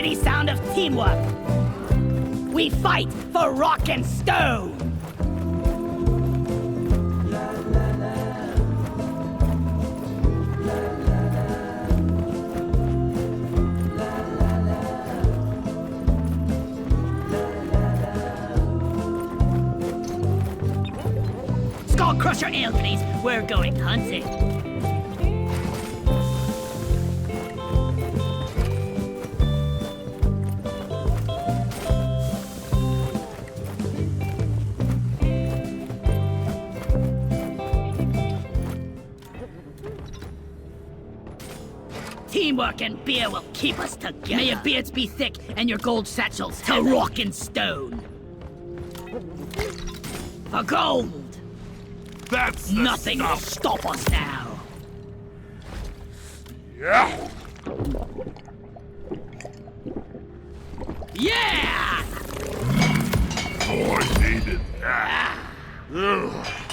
mighty sound of teamwork. We fight for rock and stone. Skull Crusher Ale, please. We're going hunting. Teamwork and beer will keep us together. May your beards be thick and your gold satchels to rock and stone. For gold! That's the Nothing will stuff. stop us now. Yeah. Yeah! Oh, I needed that. Ugh.